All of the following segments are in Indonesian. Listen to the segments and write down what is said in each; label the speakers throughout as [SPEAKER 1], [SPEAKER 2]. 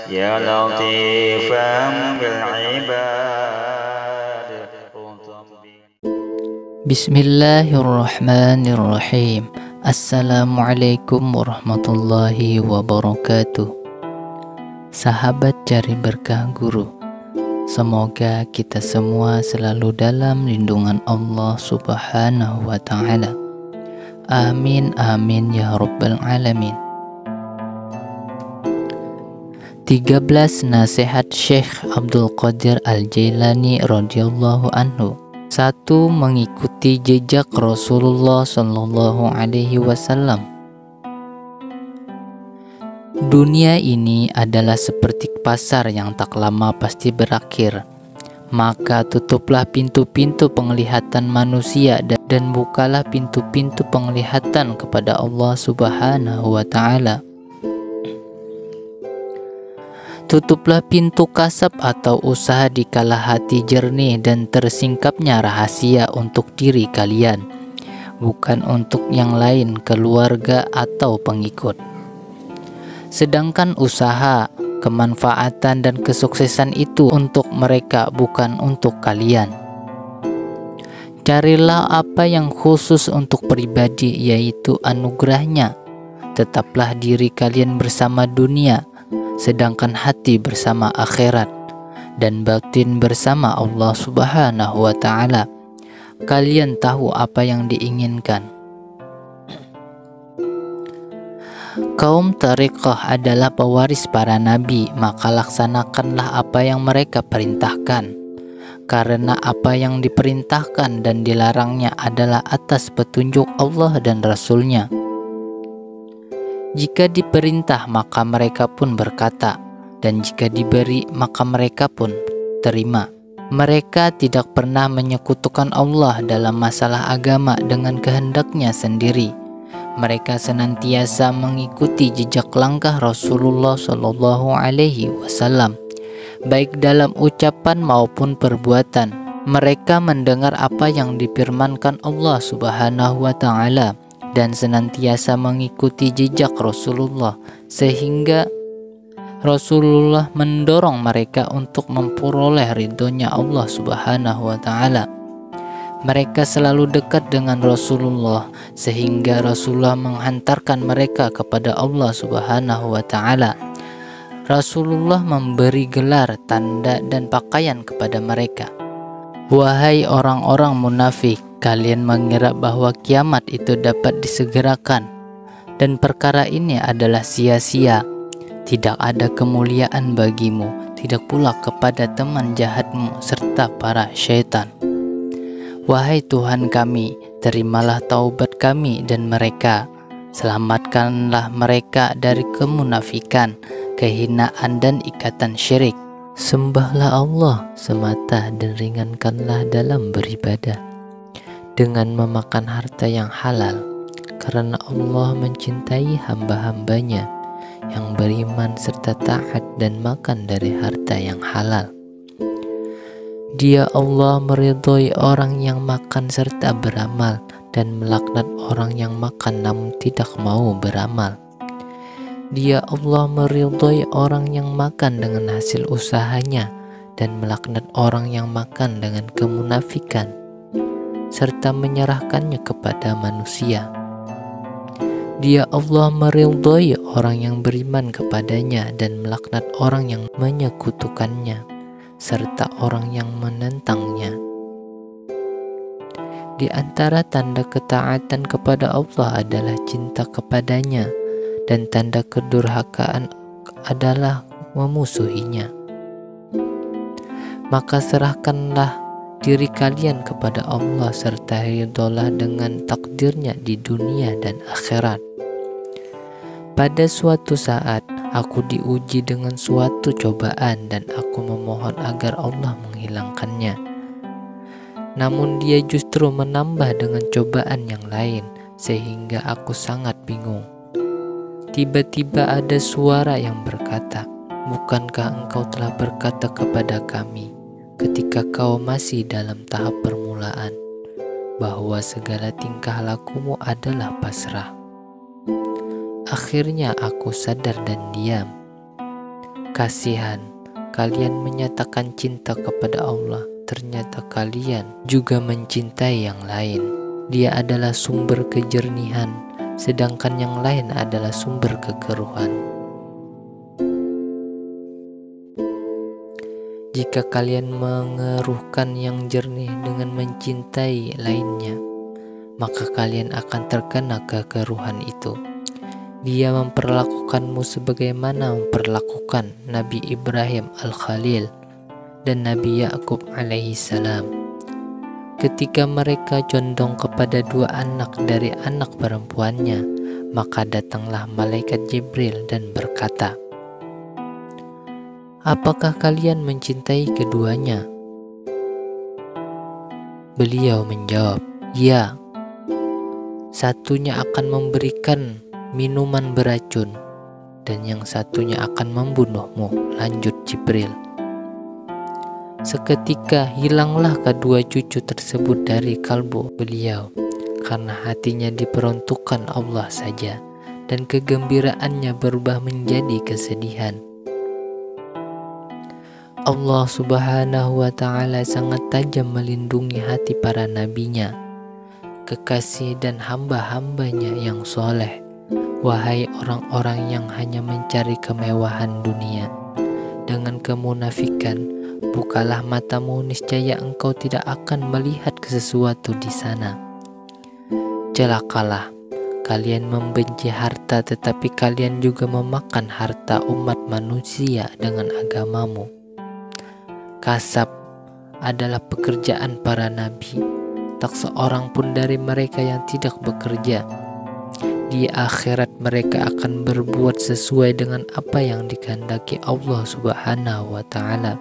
[SPEAKER 1] يا لطيفا بالعباد.
[SPEAKER 2] Bismillahirrahmanirrahim. Assalamualaikum warahmatullahi wabarakatuh. Sahabat cari berkah guru, semoga kita semua selalu dalam lindungan Allah Subhanahu wa ta'ala. Amin amin ya rabbal alamin. 13 nasihat Syekh Abdul Qadir Al-Jailani radhiyallahu anhu. 1. Mengikuti jejak Rasulullah Shallallahu Alaihi Wasallam. Dunia ini adalah seperti pasar yang tak lama pasti berakhir. Maka tutuplah pintu-pintu penglihatan manusia dan bukalah pintu-pintu penglihatan kepada Allah Subhanahu wa Ta'ala. Tutuplah pintu kasab atau usaha dikala hati jernih dan tersingkapnya rahasia untuk diri kalian, bukan untuk yang lain, keluarga atau pengikut. Sedangkan usaha, kemanfaatan dan kesuksesan itu untuk mereka, bukan untuk kalian. Carilah apa yang khusus untuk pribadi, yaitu anugerahnya. Tetaplah diri kalian bersama dunia, sedangkan hati bersama akhirat, dan batin bersama Allah Subhanahu wa Ta'ala. Kalian tahu apa yang diinginkan. Kaum tariqah adalah pewaris para nabi, maka laksanakanlah apa yang mereka perintahkan, karena apa yang diperintahkan dan dilarangnya adalah atas petunjuk Allah dan Rasul-Nya. Jika diperintah maka mereka pun berkata, dan jika diberi maka mereka pun terima. Mereka tidak pernah menyekutukan Allah dalam masalah agama dengan kehendaknya sendiri. Mereka senantiasa mengikuti jejak langkah Rasulullah Shallallahu Alaihi Wasallam, baik dalam ucapan maupun perbuatan. Mereka mendengar apa yang difirmankan Allah Subhanahu wa Ta'ala dan senantiasa mengikuti jejak Rasulullah, sehingga Rasulullah mendorong mereka untuk memperoleh ridhonya Allah Subhanahu wa Ta'ala. Mereka selalu dekat dengan Rasulullah, sehingga Rasulullah menghantarkan mereka kepada Allah Subhanahu wa Ta'ala. Rasulullah memberi gelar, tanda dan pakaian kepada mereka. Wahai orang-orang munafik, kalian mengira bahwa kiamat itu dapat disegerakan, dan perkara ini adalah sia-sia. Tidak ada kemuliaan bagimu, tidak pula kepada teman jahatmu serta para syaitan. Wahai Tuhan kami, terimalah taubat kami dan mereka. Selamatkanlah mereka dari kemunafikan, kehinaan dan ikatan syirik. Sembahlah Allah semata dan ringankanlah dalam beribadah dengan memakan harta yang halal, karena Allah mencintai hamba-hambanya yang beriman serta taat dan makan dari harta yang halal. Dia Allah meridhoi orang yang makan serta beramal, dan melaknat orang yang makan namun tidak mau beramal. Dia Allah meridhoi orang yang makan dengan hasil usahanya, dan melaknat orang yang makan dengan kemunafikan serta menyerahkannya kepada manusia. Dia Allah meridhoi orang yang beriman kepadanya dan melaknat orang yang menyekutukannya serta orang yang menentangnya. Di antara tanda ketaatan kepada Allah adalah cinta kepadanya, dan tanda kedurhakaan adalah memusuhinya. Maka serahkanlah diri kalian kepada Allah serta ridholah dengan takdirnya di dunia dan akhirat. Pada suatu saat aku diuji dengan suatu cobaan dan aku memohon agar Allah menghilangkannya. Namun dia justru menambah dengan cobaan yang lain, sehingga aku sangat bingung. Tiba-tiba ada suara yang berkata, "Bukankah engkau telah berkata kepada kami ketika kau masih dalam tahap permulaan, bahwa segala tingkah lakumu adalah pasrah?" Akhirnya aku sadar dan diam. Kasihan, kalian menyatakan cinta kepada Allah, ternyata kalian juga mencintai yang lain. Dia adalah sumber kejernihan, sedangkan yang lain adalah sumber kekeruhan. Jika kalian mengeruhkan yang jernih dengan mencintai lainnya, maka kalian akan terkena kekeruhan itu. Dia memperlakukanmu sebagaimana memperlakukan Nabi Ibrahim Al-Khalil dan Nabi Yakub alaihissalam. Ketika mereka condong kepada dua anak dari anak perempuannya, maka datanglah malaikat Jibril dan berkata, "Apakah kalian mencintai keduanya?" Beliau menjawab, "Ya, satunya akan memberikan minuman beracun dan yang satunya akan membunuhmu," lanjut Jibril. Seketika hilanglah kedua cucu tersebut dari kalbu beliau, karena hatinya diperuntukkan Allah saja, dan kegembiraannya berubah menjadi kesedihan. Allah Subhanahu wa Ta'ala sangat tajam melindungi hati para nabinya, kekasih dan hamba-hambanya yang soleh. Wahai orang-orang yang hanya mencari kemewahan dunia dengan kemunafikan, bukalah matamu, niscaya engkau tidak akan melihat sesuatu di sana. Celakalah, kalian membenci harta, tetapi kalian juga memakan harta umat manusia dengan agamamu. Kasab adalah pekerjaan para nabi, tak seorang pun dari mereka yang tidak bekerja. Di akhirat mereka akan berbuat sesuai dengan apa yang dikehendaki Allah Subhanahu wa Ta'ala,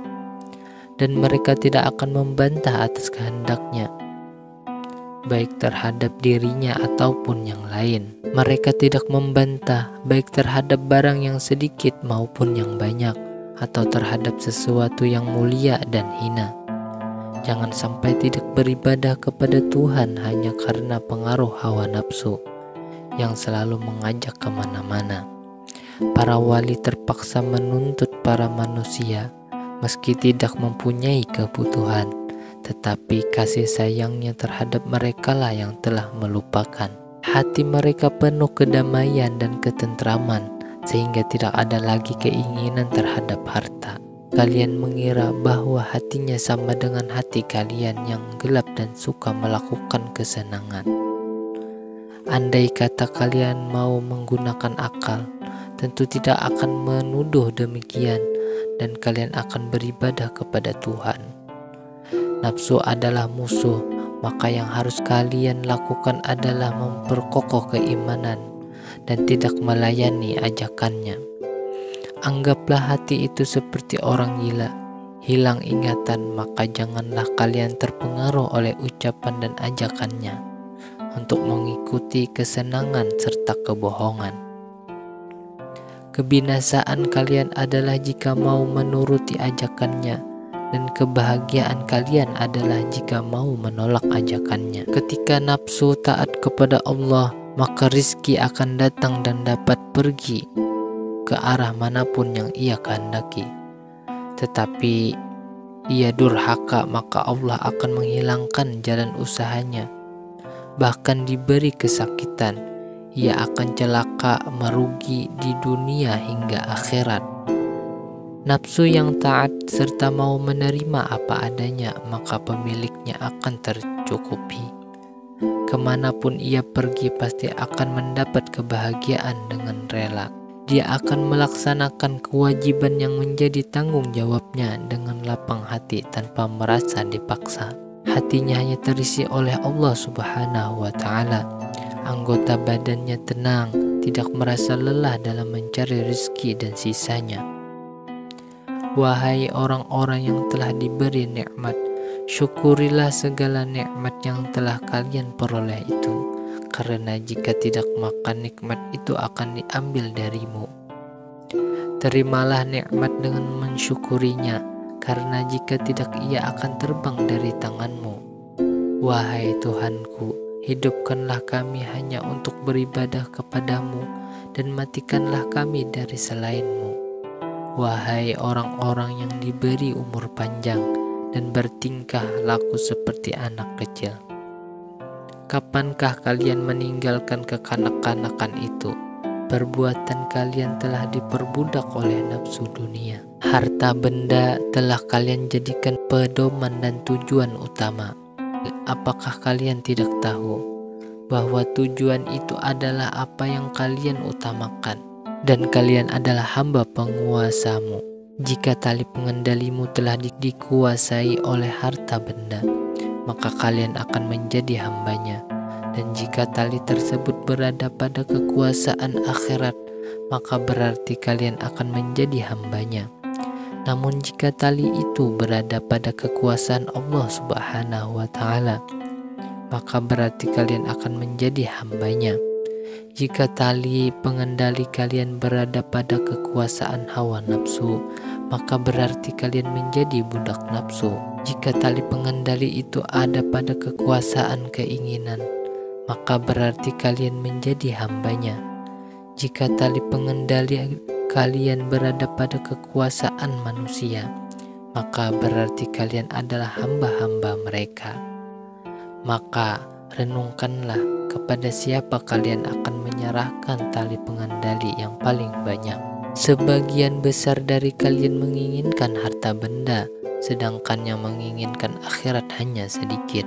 [SPEAKER 2] dan mereka tidak akan membantah atas kehendaknya, baik terhadap dirinya ataupun yang lain. Mereka tidak membantah baik terhadap barang yang sedikit maupun yang banyak, atau terhadap sesuatu yang mulia dan hina. Jangan sampai tidak beribadah kepada Tuhan hanya karena pengaruh hawa nafsu yang selalu mengajak kemana-mana. Para wali terpaksa menuntut para manusia meski tidak mempunyai kebutuhan, tetapi kasih sayangnya terhadap merekalah yang telah melupakan. Hati mereka penuh kedamaian dan ketentraman, sehingga tidak ada lagi keinginan terhadap harta. Kalian mengira bahwa hatinya sama dengan hati kalian yang gelap dan suka melakukan kesenangan. Andai kata kalian mau menggunakan akal, tentu tidak akan menuduh demikian, dan kalian akan beribadah kepada Tuhan. Nafsu adalah musuh, maka yang harus kalian lakukan adalah memperkokoh keimanan dan tidak melayani ajakannya. Anggaplah hati itu seperti orang gila, hilang ingatan, maka janganlah kalian terpengaruh oleh ucapan dan ajakannya untuk mengikuti kesenangan serta kebohongan. Kebinasaan kalian adalah jika mau menuruti ajakannya, dan kebahagiaan kalian adalah jika mau menolak ajakannya. Ketika nafsu taat kepada Allah, maka rizki akan datang dan dapat pergi ke arah manapun yang ia kehendaki. Tetapi ia durhaka, maka Allah akan menghilangkan jalan usahanya. Bahkan diberi kesakitan, ia akan celaka, merugi di dunia hingga akhirat. Nafsu yang taat serta mau menerima apa adanya, maka pemiliknya akan tercukupi. Kemanapun ia pergi pasti akan mendapat kebahagiaan dengan rela. Dia akan melaksanakan kewajiban yang menjadi tanggung jawabnya dengan lapang hati tanpa merasa dipaksa. Hatinya hanya terisi oleh Allah Subhanahu wa Ta'ala. Anggota badannya tenang, tidak merasa lelah dalam mencari rezeki dan sisanya. Wahai orang-orang yang telah diberi nikmat, syukurilah segala nikmat yang telah kalian peroleh itu, karena jika tidak maka nikmat itu akan diambil darimu. Terimalah nikmat dengan mensyukurinya, karena jika tidak ia akan terbang dari tanganmu. Wahai Tuhanku, hidupkanlah kami hanya untuk beribadah kepadamu, dan matikanlah kami dari selainmu. Wahai orang-orang yang diberi umur panjang dan bertingkah laku seperti anak kecil, kapankah kalian meninggalkan kekanak-kanakan itu? Perbuatan kalian telah diperbudak oleh nafsu dunia. Harta benda telah kalian jadikan pedoman dan tujuan utama. Apakah kalian tidak tahu bahwa tujuan itu adalah apa yang kalian utamakan, dan kalian adalah hamba penguasamu? Jika tali pengendalimu telah dikuasai oleh harta benda, maka kalian akan menjadi hambanya. Dan jika tali tersebut berada pada kekuasaan akhirat, maka berarti kalian akan menjadi hambanya. Namun jika tali itu berada pada kekuasaan Allah Subhanahu wa Ta'ala, maka berarti kalian akan menjadi hambanya. Jika tali pengendali kalian berada pada kekuasaan hawa nafsu, maka berarti kalian menjadi budak nafsu. Jika tali pengendali itu ada pada kekuasaan keinginan, maka berarti kalian menjadi hambanya. Jika tali pengendali kalian berada pada kekuasaan manusia, maka berarti kalian adalah hamba-hamba mereka. Maka renungkanlah kepada siapa kalian akan menyerahkan tali pengendali yang paling banyak. Sebagian besar dari kalian menginginkan harta benda, sedangkan yang menginginkan akhirat hanya sedikit.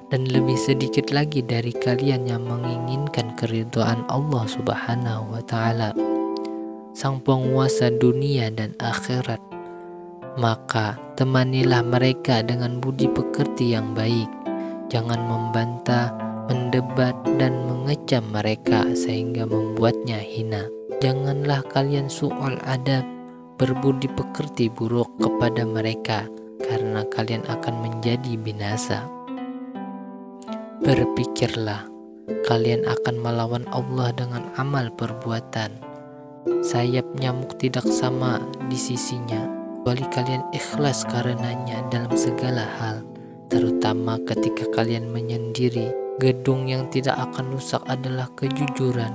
[SPEAKER 2] Dan lebih sedikit lagi dari kalian yang menginginkan keridhaan Allah Subhanahu wa Ta'ala, Sang Penguasa dunia dan akhirat. Maka temanilah mereka dengan budi pekerti yang baik. Jangan membantah, mendebat, dan mengecam mereka sehingga membuatnya hina. Janganlah kalian su'ul adab, berbudi pekerti buruk kepada mereka, karena kalian akan menjadi binasa. Berpikirlah, kalian akan melawan Allah dengan amal perbuatan. Sayap nyamuk tidak sama di sisinya, kecuali kalian ikhlas karenanya dalam segala hal, terutama ketika kalian menyendiri. Gedung yang tidak akan rusak adalah kejujuran,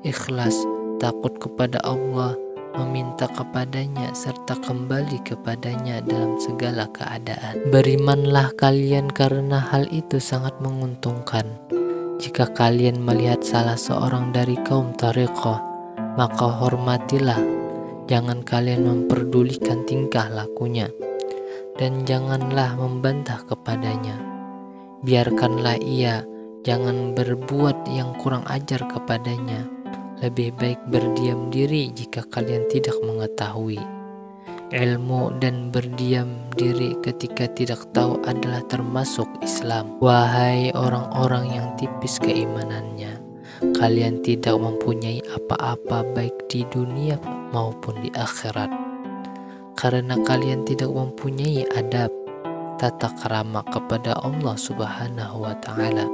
[SPEAKER 2] ikhlas, takut kepada Allah, meminta kepadanya, serta kembali kepadanya dalam segala keadaan. Berimanlah kalian karena hal itu sangat menguntungkan. Jika kalian melihat salah seorang dari kaum Thariqah, maka hormatilah. Jangan kalian memperdulikan tingkah lakunya, dan janganlah membantah kepadanya. Biarkanlah ia, jangan berbuat yang kurang ajar kepadanya. Lebih baik berdiam diri jika kalian tidak mengetahui. Ilmu dan berdiam diri ketika tidak tahu adalah termasuk Islam. Wahai orang-orang yang tipis keimanannya, kalian tidak mempunyai apa-apa baik di dunia maupun di akhirat, karena kalian tidak mempunyai adab, tata krama kepada Allah Subhanahu wa Ta'ala.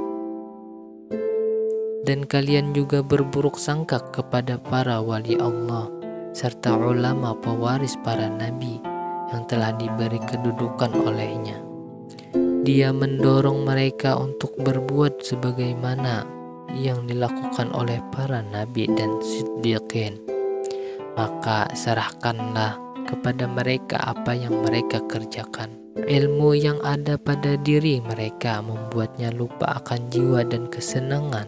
[SPEAKER 2] Dan kalian juga berburuk sangka kepada para wali Allah serta ulama pewaris para nabi yang telah diberi kedudukan olehnya. Dia mendorong mereka untuk berbuat sebagaimana yang dilakukan oleh para nabi dan siddiqin. Maka serahkanlah kepada mereka apa yang mereka kerjakan. Ilmu yang ada pada diri mereka membuatnya lupa akan jiwa dan kesenangan.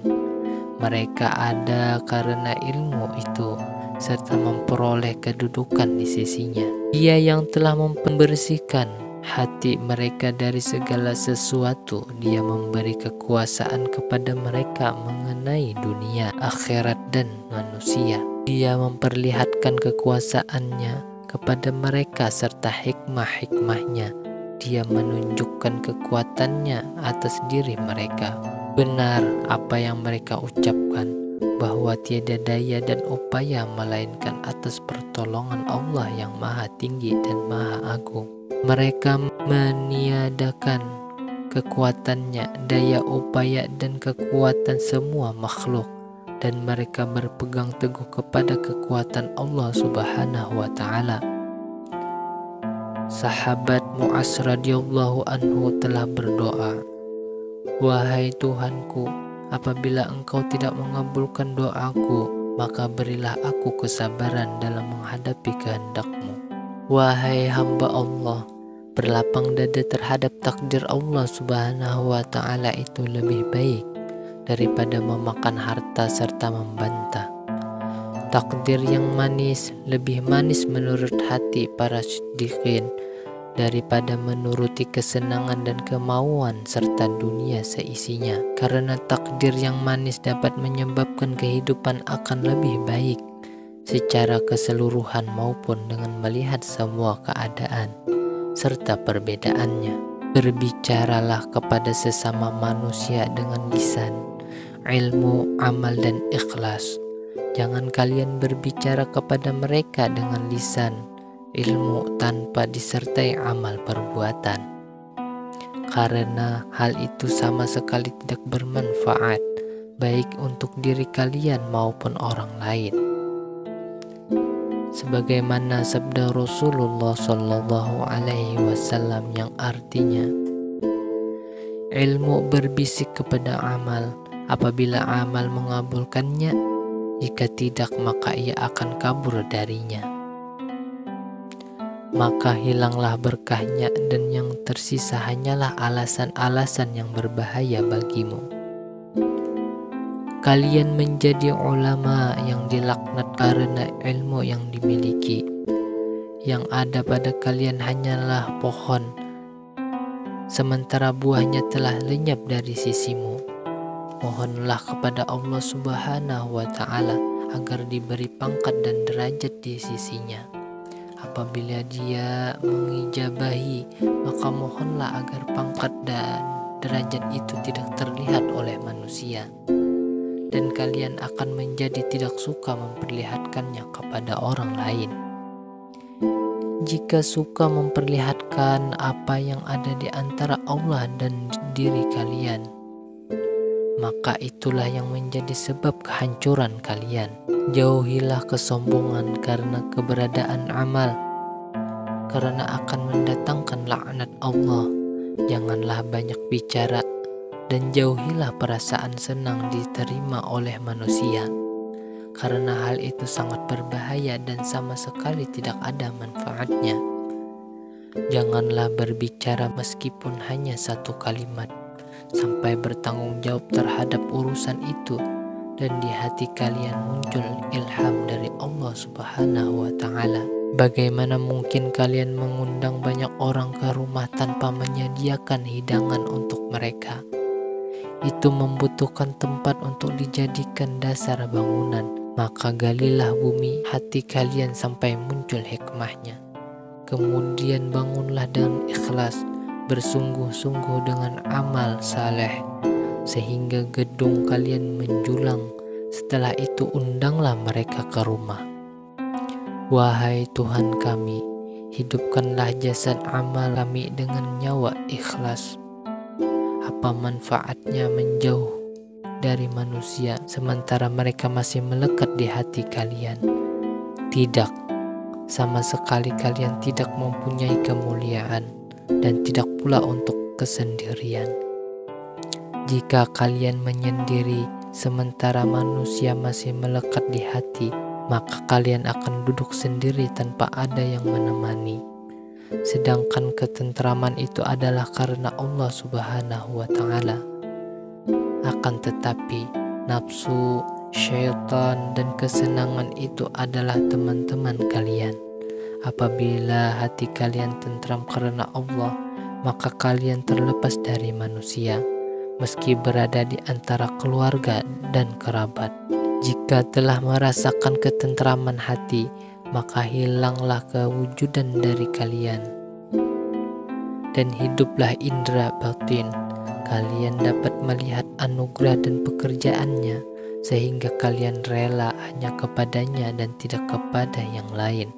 [SPEAKER 2] Mereka ada karena ilmu itu, serta memperoleh kedudukan di sisinya. Dia yang telah membersihkan hati mereka dari segala sesuatu. Dia memberi kekuasaan kepada mereka mengenai dunia, akhirat, dan manusia. Dia memperlihatkan kekuasaannya kepada mereka serta hikmah-hikmahnya. Dia menunjukkan kekuatannya atas diri mereka. Benar apa yang mereka ucapkan, bahwa tiada daya dan upaya melainkan atas pertolongan Allah yang maha tinggi dan maha agung. Mereka meniadakan kekuatannya, daya upaya dan kekuatan semua makhluk, dan mereka berpegang teguh kepada kekuatan Allah Subhanahu wa Ta'ala. Sahabat Mu'az radhiyallahu anhu telah berdoa, "Wahai Tuhanku, apabila Engkau tidak mengabulkan doaku, maka berilah aku kesabaran dalam menghadapi kehendak-Mu. Wahai hamba Allah, berlapang dada terhadap takdir Allah Subhanahu wa Ta'ala itu lebih baik daripada memakan harta serta membantah. Takdir yang manis lebih manis menurut hati para siddiqin daripada menuruti kesenangan dan kemauan serta dunia seisinya, karena takdir yang manis dapat menyebabkan kehidupan akan lebih baik secara keseluruhan maupun dengan melihat semua keadaan serta perbedaannya. Berbicaralah kepada sesama manusia dengan lisan, ilmu, amal, dan ikhlas. Jangan kalian berbicara kepada mereka dengan lisan, ilmu tanpa disertai amal perbuatan, karena hal itu sama sekali tidak bermanfaat baik untuk diri kalian maupun orang lain. Sebagaimana sabda Rasulullah Shallallahu Alaihi Wasallam yang artinya, ilmu berbisik kepada amal, apabila amal mengabulkannya, jika tidak maka ia akan kabur darinya. Maka hilanglah berkahnya dan yang tersisa hanyalah alasan-alasan yang berbahaya bagimu. Kalian menjadi ulama yang dilaknat karena ilmu yang dimiliki. Yang ada pada kalian hanyalah pohon, sementara buahnya telah lenyap dari sisimu. Mohonlah kepada Allah Subhanahu wa Ta'ala agar diberi pangkat dan derajat di sisinya. Apabila Dia mengijabahi, maka mohonlah agar pangkat dan derajat itu tidak terlihat oleh manusia, dan kalian akan menjadi tidak suka memperlihatkannya kepada orang lain. Jika suka memperlihatkan apa yang ada di antara Allah dan diri kalian, maka itulah yang menjadi sebab kehancuran kalian. Jauhilah kesombongan karena keberadaan amal, karena akan mendatangkan laknat Allah. Janganlah banyak bicara, dan jauhilah perasaan senang diterima oleh manusia, karena hal itu sangat berbahaya dan sama sekali tidak ada manfaatnya. Janganlah berbicara meskipun hanya satu kalimat, sampai bertanggung jawab terhadap urusan itu dan di hati kalian muncul ilham dari Allah Subhanahu wa Ta'ala. Bagaimana mungkin kalian mengundang banyak orang ke rumah tanpa menyediakan hidangan untuk mereka? Itu membutuhkan tempat untuk dijadikan dasar bangunan. Maka galilah bumi hati kalian sampai muncul hikmahnya. Kemudian bangunlah dengan ikhlas, bersungguh-sungguh dengan amal saleh, sehingga gedung kalian menjulang. Setelah itu undanglah mereka ke rumah. Wahai Tuhan kami, hidupkanlah jasad amal kami dengan nyawa ikhlas. Apa manfaatnya menjauh dari manusia sementara mereka masih melekat di hati kalian? Tidak, sama sekali kalian tidak mempunyai kemuliaan dan tidak pula untuk kesendirian. Jika kalian menyendiri sementara manusia masih melekat di hati, maka kalian akan duduk sendiri tanpa ada yang menemani. Sedangkan ketentraman itu adalah karena Allah Subhanahu wa Ta'ala. Akan tetapi nafsu, syaitan, dan kesenangan itu adalah teman-teman kalian. Apabila hati kalian tentram karena Allah, maka kalian terlepas dari manusia, meski berada di antara keluarga dan kerabat. Jika telah merasakan ketentraman hati, maka hilanglah kewujudan dari kalian dan hiduplah indera batin. Kalian dapat melihat anugerah dan pekerjaannya, sehingga kalian rela hanya kepadanya dan tidak kepada yang lain.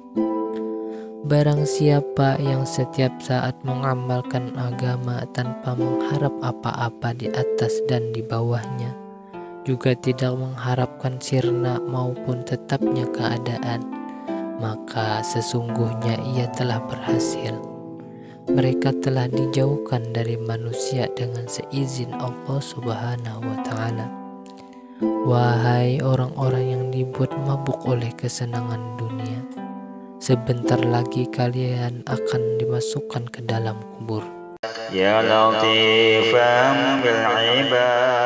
[SPEAKER 2] Barang siapa yang setiap saat mengamalkan agama tanpa mengharap apa-apa di atas dan di bawahnya, juga tidak mengharapkan sirna maupun tetapnya keadaan, maka sesungguhnya ia telah berhasil. Mereka telah dijauhkan dari manusia dengan seizin Allah Subhanahu wa Ta'ala. Wahai orang-orang yang dibuat mabuk oleh kesenangan dunia, sebentar lagi kalian akan dimasukkan ke dalam kubur.
[SPEAKER 1] Ya latifan bil ibad